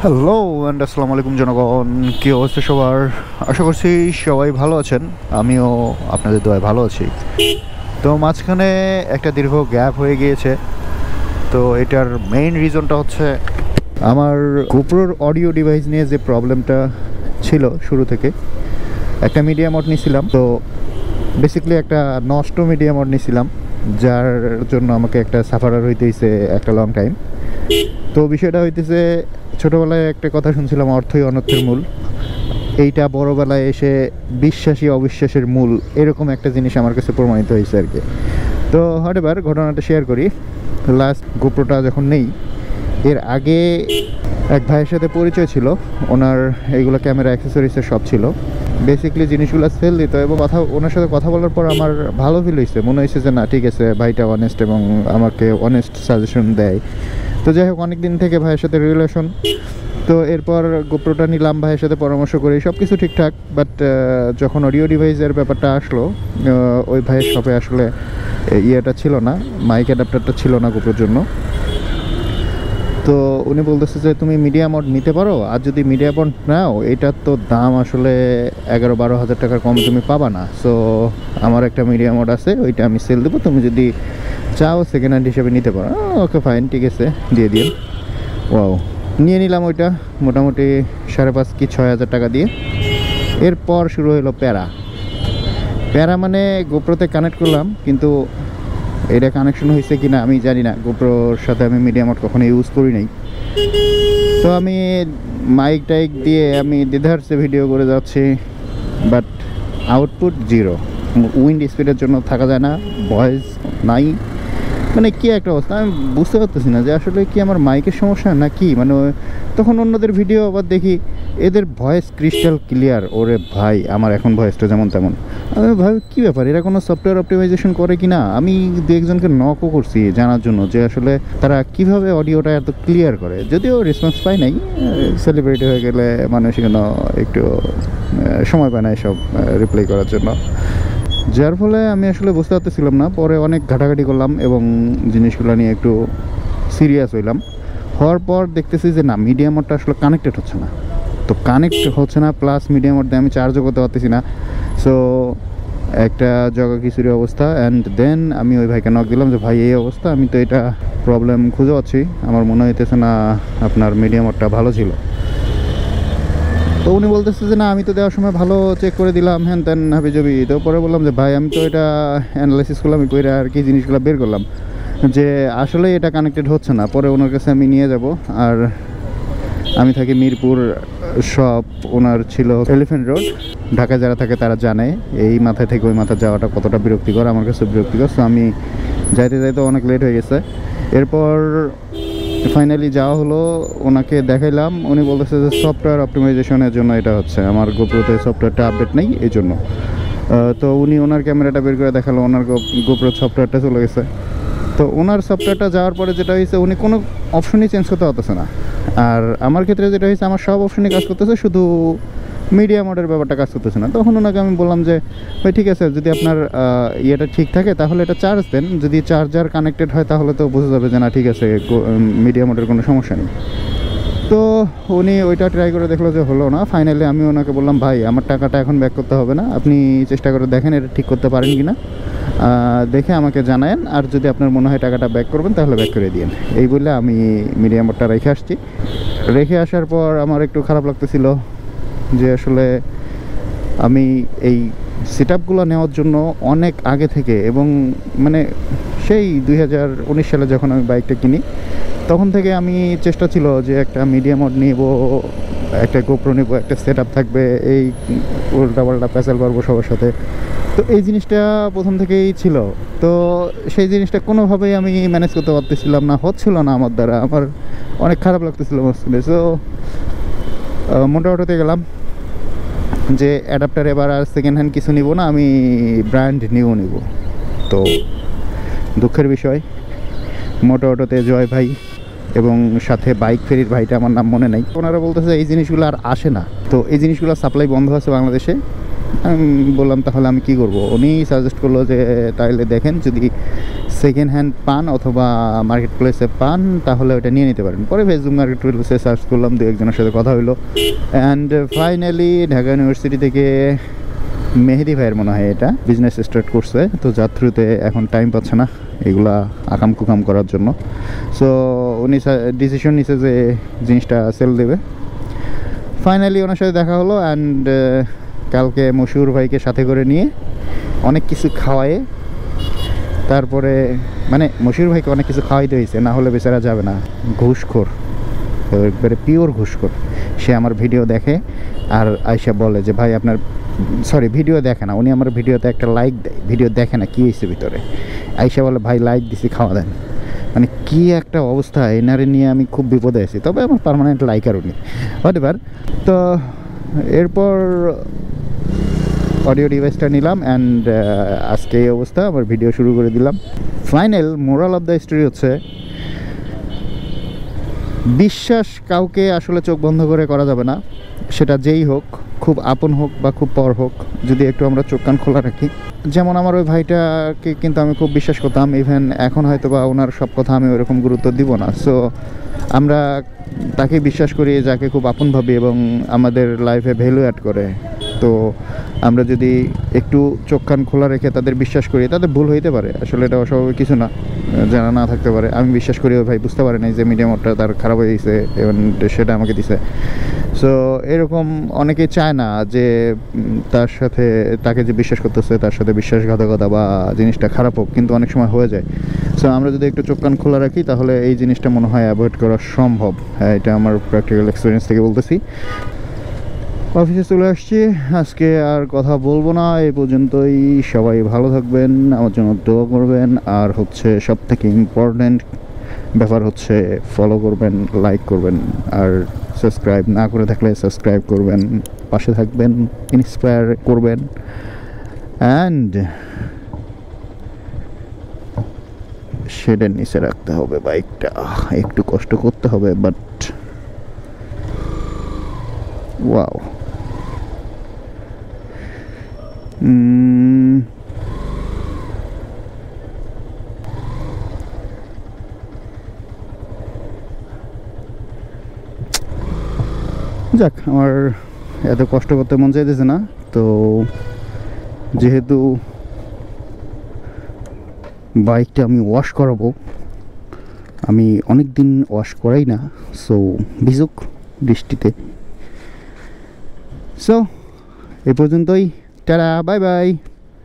Hello and আসসালামু আলাইকুম জনগণ, কী অবস্থা সবার? আশা করছি সবাই ভালো আছেন। আমিও আপনাদের দোয়ায় ভালো আছি। তো মাঝখানে একটা দীর্ঘ গ্যাপ হয়ে গিয়েছে। তো এটার মেইন রিজনটা হচ্ছে আমার গোপ্রোর অডিও ডিভাইস নিয়ে যে প্রবলেমটা ছিল শুরু থেকে। একটা মিডিয়া মড নিয়েছিলাম, তো বেসিক্যালি একটা নষ্ট মিডিয়া মড নিয়েছিলাম, যার জন্য আমাকে একটা সাফারার হইতে হয়েছে একটা লং টাইম। তো বিষয়টা হইতেছে, ছোটোবেলায় একটা কথা শুনছিলাম, অর্থই অনর্থের মূল। এইটা বড়োবেলায় এসে বিশ্বাসী অবিশ্বাসের মূল, এরকম একটা জিনিস আমার কাছে প্রমাণিত হয়েছে আর কি। তো হঠাৎ ঘটনাটা শেয়ার করি। লাস্ট গোপ্রোটা যখন নেই, এর আগে এক ভাইয়ের সাথে পরিচয় ছিল। ওনার এইগুলো ক্যামেরা অ্যাক্সেসরিজের সব ছিল, বেসিক্যালি জিনিসগুলো সেল দিত। এবং ওনার সাথে কথা বলার পর আমার ভালো ফিল হয়েছে, মনে হয়েছে যে না ঠিক আছে, ভাইটা অনেস্ট এবং আমাকে অনেস্ট সাজেশন দেয়। তো যাই হোক, অনেক দিন থেকে ভাইয়ের সাথে রিলেশন। তো এরপর গোপ্রোটা নিলাম, ভাইয়ের সাথে পরামর্শ করি, সব কিছু ঠিকঠাক। বাট যখন অডিও ডিভাইসের ব্যাপারটা আসলো, ওই ভাইয়ের শপে আসলে ইয়েটা ছিল না, মাইক অ্যাডাপ্টারটা ছিল না গোপ্রোর জন্য। তো উনি বলতেছে যে তুমি মিডিয়া মড নিতে পারো, আর যদি মিডিয়া মড নাও এটার তো দাম আসলে 11-12 হাজার টাকার কমে তুমি পাবা না। সো আমার একটা মিডিয়া মড আছে, ওইটা আমি সেল দেবো, তুমি যদি চাও সেকেন্ড হ্যান্ড হিসেবে নিতে পারো। ওকে ফাইন, ঠিক আছে, দিয়ে দিন। ওয়াও, নিয়ে নিলাম ওইটা মোটামুটি 5.5 কি 6 হাজার টাকা দিয়ে। এরপর শুরু হলো প্যারা মানে গোপ্রোতে কানেক্ট করলাম, কিন্তু এটা কানেকশন হয়েছে কি না আমি জানি না। গোপ্রোর সাথে আমি মিডিয়া মড কখনো ইউজ করি নাই। তো আমি মাইক টাইক দিয়ে আমি দ্বিধার্সে ভিডিও করে যাচ্ছি, বাট আউটপুট জিরো। উইন্ড স্পিডের জন্য থাকা যায় না, ভয়েস নাই, মানে কী একটা অবস্থা। আমি বুঝতে পারতেছি না যে আসলে কি আমার মাইকের সমস্যা না কি। মানে তখন অন্যদের ভিডিও আবার দেখি, এদের ভয়েস ক্রিস্টাল ক্লিয়ার। ওরে ভাই, আমার এখন ভয়েসটা যেমন তেমন। আমি ভাবি কী ব্যাপার, এরা কোনো সফটওয়্যার অপটিমাইজেশন করে কি না। আমি দু একজনকে নকও করছি জানার জন্য যে আসলে তারা কিভাবে অডিওটা এত ক্লিয়ার করে। যদিও রেসপন্স পাই নাই, সেলিব্রিটি হয়ে গেলে মানুষ কেন একটু সময় পায় না এসব রিপ্লাই করার জন্য। যার ফলে আমি আসলে বুঝতে পারতেছিলাম না। পরে অনেক ঘাটাঘাটি করলাম এবং জিনিসগুলো নিয়ে একটু সিরিয়াস হওয়ার পর দেখতেছি যে না, মিডিয়া মোডটা আসলে কানেক্টেড হচ্ছে না। তো কানেক্ট হচ্ছে না, প্লাস মিডিয়া মোড দিয়ে আমি চার্জও করতে পারতেছি না। সো একটা জগা খিচুড়ি অবস্থা। অ্যান্ড দেন আমি ওই ভাইকে নক দিলাম যে ভাই এই অবস্থা, আমি তো এটা প্রবলেম খুঁজে পাচ্ছি, আমার মনে হইতেছে না আপনার মিডিয়া মোডটা ভালো ছিল। তো উনি বলতেছে যে না, আমি তো দেওয়ার সময় ভালো চেক করে দিলাম, হ্যান ত্যান হাবিজাবি। তো পরে বললাম যে ভাই আমি তো এটা অ্যানালাইসিস করলাম, করে আর কি জিনিসগুলো বের করলাম যে আসলে এটা কানেক্টেড হচ্ছে না। পরে ওনার কাছে আমি নিয়ে যাব। আর আমি থাকি মিরপুর, শপ ওনার ছিল এলিফ্যান্ট রোড। ঢাকায় যারা থাকে তারা জানে এই মাথায় থেকে ওই মাথায় যাওয়াটা কতটা বিরক্তিকর, আমার কাছে বিরক্তিকর। সো আমি যাইতে অনেক লেট হয়ে গেছে। এরপর ফাইনালি যাওয়া হলো, ওনাকে দেখাইলাম। উনি বলতেছে যে সফটওয়্যার অপটিমাইজেশনের জন্য এটা হচ্ছে, আমার গোপ্রোতে সফটওয়্যারটা আপডেট নেই এই জন্য। তো উনি ওনার ক্যামেরাটা বের করে দেখালো, ওনার গোপ্রোর সফটওয়্যারটা চলে গেছে। তো ওনার সফটওয়্যারটা যাওয়ার পরে যেটা হয়েছে, উনি কোনো অপশনই চেঞ্জ করতে পারতেছে না। আর আমার ক্ষেত্রে যেটা হয়েছে, আমার সব অপশনই কাজ করতেছে, শুধু মিডিয়া মোডের ব্যাপারটা কাজ করতেছে না। তখন ওনাকে আমি বললাম যে ভাই ঠিক আছে, যদি আপনার ইয়েটা ঠিক থাকে তাহলে এটা চার্জ দেন, যদি চার্জার কানেক্টেড হয় তাহলে তো বোঝা যাবে যে না ঠিক আছে, মিডিয়া মোডের কোনো সমস্যা নেই। তো উনি ওইটা ট্রাই করে দেখলো যে হলো না। ফাইনালি আমি ওনাকে বললাম ভাই আমার টাকাটা এখন ব্যাক করতে হবে না, আপনি চেষ্টা করে দেখেন এটা ঠিক করতে পারেন কি না, দেখে আমাকে জানায়েন। আর যদি আপনার মনে হয় টাকাটা ব্যাক করবেন তাহলে ব্যাক করে দিন। এই বলে আমি মিডিয়া মোডটা রেখে আসছি। রেখে আসার পর আমার একটু খারাপ লাগতেছিল যে আসলে আমি এই সেটআপগুলো নেওয়ার জন্য অনেক আগে থেকে, এবং মানে সেই 2019 সালে যখন আমি বাইকটা কিনি তখন থেকে আমি চেষ্টা ছিল যে একটা মিডিয়া মোড নিব, একটা গোপ্রো নিব, একটা সেটআপ থাকবে, এই উল্টাপাল্টা প্যাচাল পারবো সবার সাথে। তো এই জিনিসটা প্রথম থেকেই ছিল। তো সেই জিনিসটা কোনোভাবেই আমি ম্যানেজ করতে পারতেছিলাম না, হচ্ছিল না আমার দ্বারা। আমার অনেক খারাপ লাগতেছিল মাঝখানে। সো মোটামুটিতে গেলাম যে অ্যাডাপ্টার এবার আর সেকেন্ড হ্যান্ড কিছু নিব না, আমি ব্র্যান্ড নিউ নিব। তো দুঃখের বিষয়, মোটো অটোতে জয় ভাই এবং সাথে বাইক ফেরির ভাইটা, আমার নাম মনে নাই, ওনারা বলতেছে এই জিনিসগুলো আর আসে না। তো এই জিনিসগুলো সাপ্লাই বন্ধ আছে বাংলাদেশে। আমি বললাম তাহলে আমি কি করব। উনি সাজেস্ট করলো যে তাহলে দেখেন যদি সেকেন্ড হ্যান্ড পান অথবা মার্কেট প্লেসে পান তাহলে ওটা নিয়ে নিতে পারেন। পরে ফেসবুক মার্কেট প্লেসে সার্চ করলাম, দু একজনের সাথে কথা হইলো, অ্যান্ড ফাইনালি ঢাকা ইউনিভার্সিটি থেকে মেহেদি ভাইয়ের মনে হয় এটা বিজনেস স্টার্ট করছে, তো যার থ্রুতে এখন টাইম পাচ্ছে না এগুলা আকাম কুকাম করার জন্য। সো উনি ডিসিশন নিছে যে জিনিসটা সেল দেবে। ফাইনালি ওনার সাথে দেখা হলো, অ্যান্ড কালকে মশহুর ভাইকে সাথে করে নিয়ে অনেক কিছু খাওয়ায়ে তারপরে, মানে মশহুর ভাইকে অনেক কিছু খাওয়াইতে হয়েছে, না হলে বেচারা যাবে না। ঘুষখোর, একবারে পিওর ঘুষখোর। সে আমার ভিডিও দেখে আর আয়সা বলে যে ভাই আপনার, সরি ভিডিও দেখে না, উনি আমার ভিডিওতে একটা লাইক দেয়, ভিডিও দেখে না কি হয়েছে ভিতরে, আয়সা বলে ভাই লাইক দিছি খাওয়া দেন। মানে কি একটা অবস্থা, এনারে নিয়ে আমি খুব বিপদে আছি। তবে আমার পার্মানেন্ট লাইকার উনি, হোয়াটএভার। তো এরপর অডিও ডিভাইসটা নিলাম, অ্যান্ড আজকে এই অবস্থা, আমার ভিডিও শুরু করে দিলাম। Final moral of the story হচ্ছে বিশ্বাস কাউকে আসলে চোখ বন্ধ করে করা যাবে না, সেটা যেই হোক, খুব আপন হোক বা খুব পর হোক, যদি একটু আমরা চোখ কান খোলা রাখি। যেমন আমার ওই ভাইটাকে কিন্তু আমি খুব বিশ্বাস করতাম, ইভেন এখন হয়তো বা ওনার সব কথা আমি ওরকম গুরুত্ব দিব না। সো আমরা তাকে বিশ্বাস করি যাকে খুব আপন ভাবি এবং আমাদের লাইফে ভ্যালু অ্যাড করে। তো আমরা যদি একটু চোখ কান খোলা রেখে তাদের বিশ্বাস করি, তাদের ভুল হইতে পারে, আসলে এটা অস্বাভাবিক কিছু না, জানা না থাকতে পারে। আমি বিশ্বাস করি ওই ভাই বুঝতে পারে নাই যে মিডিয়াম ওটা তার খারাপ হয়ে গেছে এবং সেটা আমাকে দিছে। সো এরকম অনেকেই চায় না যে তার সাথে, তাকে যে বিশ্বাস করতেছে তার সাথে বিশ্বাসঘাতকতা বা জিনিসটা খারাপ হোক, কিন্তু অনেক সময় হয়ে যায়। সো আমরা যদি একটু চোখ কান খোলা রাখি তাহলে এই জিনিসটা মনে হয় অ্যাভয়েড করা সম্ভব। হ্যাঁ, এটা আমার প্র্যাকটিক্যাল এক্সপিরিয়েন্স থেকে বলতেছি। অফিসে চলে আসছি, আজকে আর কথা বলবো না, এই পর্যন্তই। সবাই ভালো থাকবেন, আমার জন্য দোয়া করবেন, আর হচ্ছে সব থেকে ইম্পর্ট্যান্ট ব্যাপার হচ্ছে ফলো করবেন, লাইক করবেন, আর সাবস্ক্রাইব না করে থাকলে সাবস্ক্রাইব করবেন, পাশে থাকবেন, ইন্সপায়ার করবেন। অ্যান্ড শেডের নিচে রাখতে হবে বাইকটা, একটু কষ্ট করতে হবে, বাট ওয়াও। যাক, আমার এত কষ্ট করতে মন চাইতেছে না, তো যেহেতু বাইকটা আমি ওয়াশ করাবো, আমি অনেক দিন ওয়াশ করাই না, সো ভিজুক বৃষ্টিতে। সো এ পর্যন্তই, টাটা, বাই বাই।